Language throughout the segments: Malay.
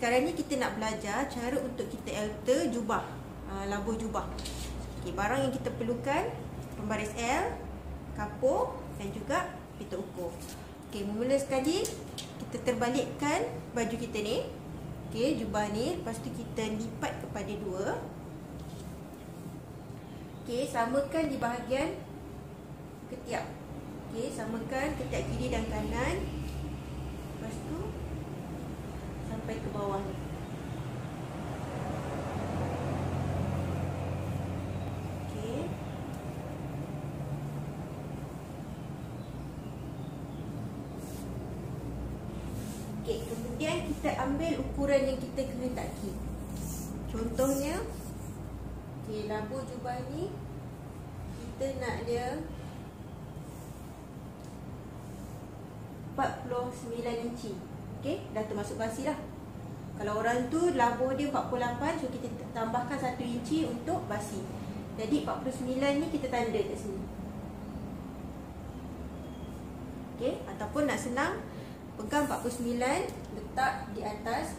sekarang ni kita nak belajar cara untuk kita alter jubah, labuh jubah. Okey, barang yang kita perlukan, pembaris L, kapur dan juga pita ukur. Okey, mula sekali kita terbalikkan baju kita ni. Okey, jubah ni, lepas tu kita lipat kepada 2. Okey, samakan di bahagian ketiak. Okey, samakan ketiak kiri dan kanan. Lepas tu sampai ke bawah ni. Okey. Okey, kemudian kita ambil ukuran yang kita kehendaki. Contohnya, okey, labuh jubah ni kita nak dia 49 inci. Okey, dah termasuk basi lah. Kalau orang tu labuh dia 48, so kita tambahkan 1 inci untuk basi. Jadi 49 ni kita tanda kat sini. Okey, ataupun nak senang, pegang 49, letak di atas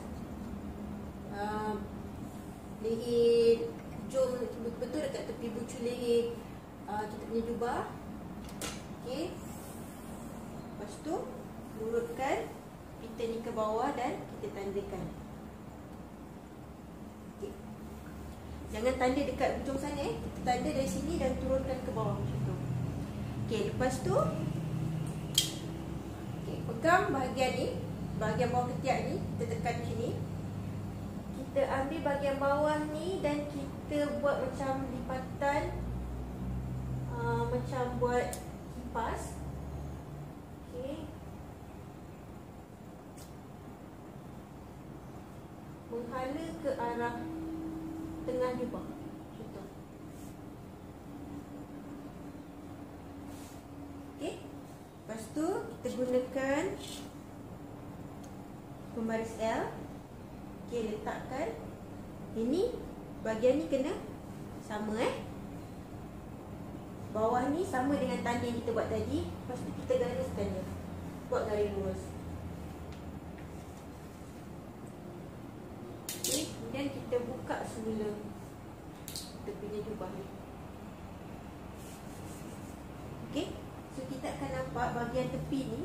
leher hujung betul-betul dekat tepi bucu leher kita punya jubah. Okey, lepas tu lurutkan pita ni ke bawah dan kita tandakan. Okay. Jangan tanda dekat hujung sana, kita tanda dari sini dan turunkan ke bawah macam tu. Okey, lepas tu pegang bahagian ni, bahagian bawah ketiak ni, kita tekan sini. Kita ambil bahagian bawah ni dan kita buat macam lipatan, macam buat kipas. Okey, menghala ke arah tengah jubah. Contoh. Okey. Lepas tu kita gunakan pembaris L. Okey, letakkan. Ini bahagian ni kena sama bawah ni sama dengan tanda yang kita buat tadi. Lepas tu kita gariskan dia. Buat garis lurus. Okay, kemudian kita buka semula tepinya jubah ni. Okey, so kita akan nampak bahagian tepi ni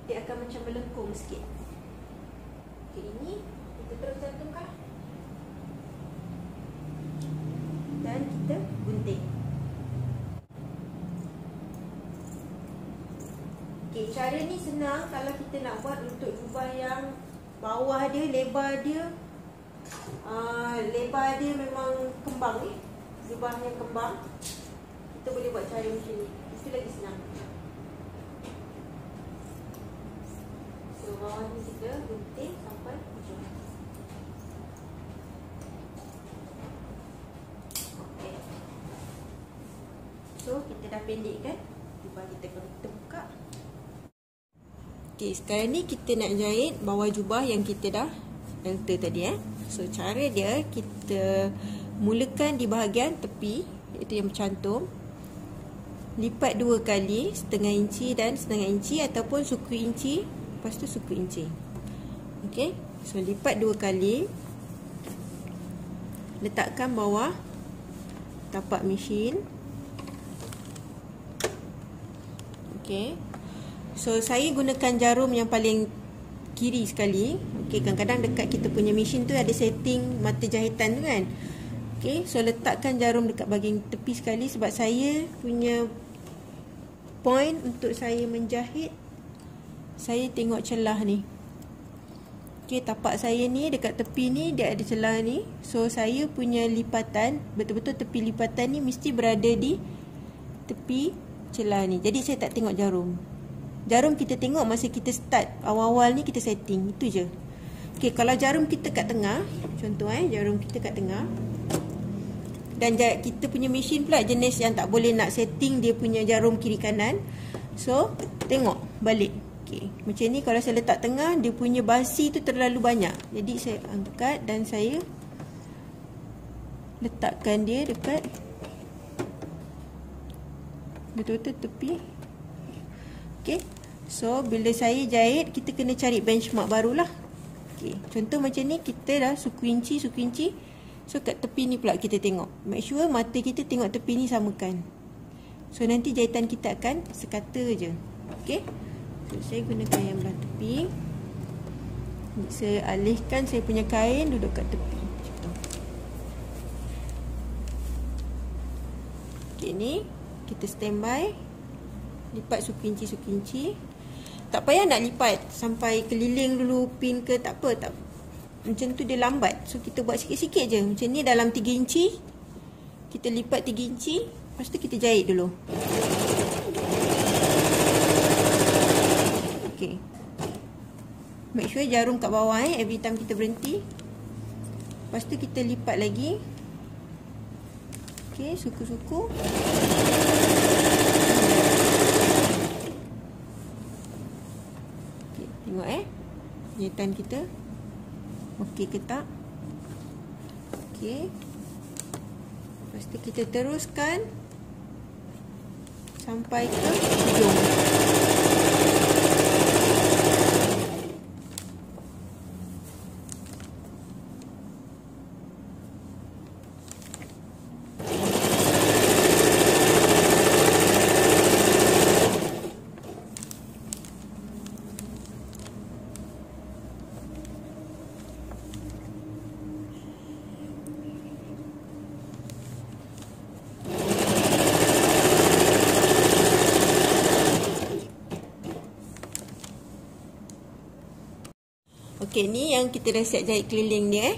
dia akan macam melengkung sikit. Okey, ini kita terus cantumkan dan kita gunting. Okey, cara ni senang kalau kita nak buat untuk jubah yang bawah dia, lebar dia memang kembang ni. Jubah yang kembang, kita boleh buat cara macam ni. Itu lagi senang. So, bawah ni kita gunting sampai hujung. Okay. So, kita dah pendekkan jubah kita. Kalau kita buka. Okay, sekarang ni kita nak jahit bawah jubah yang kita dah alter tadi. So, cara dia, kita mulakan di bahagian tepi, iaitu yang bercantum. Lipat 2 kali, setengah inci dan setengah inci, ataupun suku inci, lepas tu suku inci. Okey, so lipat 2 kali. Letakkan bawah tapak mesin. Okey, so saya gunakan jarum yang paling kiri sekali. Okey, kadang-kadang dekat kita punya mesin tu ada setting mata jahitan tu kan. Okey, so letakkan jarum dekat bahagian tepi sekali sebab saya punya point untuk saya menjahit, saya tengok celah ni. Okey, tapak saya ni dekat tepi ni dia ada celah ni. So saya punya lipatan, betul-betul tepi lipatan ni mesti berada di tepi celah ni. Jadi saya tak tengok jarum. Jarum kita tengok masa kita start, awal-awal ni kita setting, itu je. Okey, kalau jarum kita kat tengah, contoh jarum kita kat tengah, dan kita punya mesin pula jenis yang tak boleh nak setting dia punya jarum kiri kanan. So, tengok balik. Okey, macam ni kalau saya letak tengah, dia punya basi tu terlalu banyak. Jadi saya angkat dan saya letakkan dia dekat betul-betul tepi. Okey. So, bila saya jahit, kita kena cari benchmark barulah. Okey, contoh macam ni kita dah suku inci. So kat tepi ni pula kita tengok. Make sure mata kita tengok tepi ni samakan. So nanti jahitan kita akan sekata je. Okey. So saya gunakan yang belah tepi. Saya alihkan saya punya kain duduk kat tepi. Okey, ni kita standby. Lipat suku inci. Tak payah nak lipat sampai keliling dulu pin ke, tak apa. Tak, macam tu dia lambat. So kita buat sikit-sikit je. Macam ni dalam 3 inci. Kita lipat 3 inci. Lepas tu kita jahit dulu. Okey. Make sure jarum kat bawah every time kita berhenti. Lepas tu kita lipat lagi. Okey, suku-suku. Okey, tengok jahitan kita. Okey ke tak? Okey. Lepas tu kita teruskan sampai ke hujung. Okey, ni yang kita dah siap jahit keliling dia.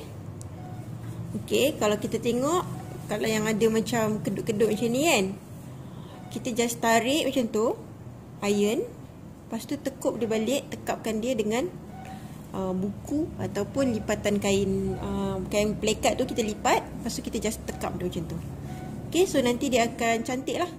Okey, kalau kita tengok, kalau yang ada macam kedut-kedut macam ni kan, kita just tarik macam tu, iron. Lepas tu tekuk dia balik, tekapkan dia dengan buku ataupun lipatan kain kain plekat tu kita lipat. Lepas tu kita just tekap dia macam tu. Okey, so nanti dia akan cantik lah.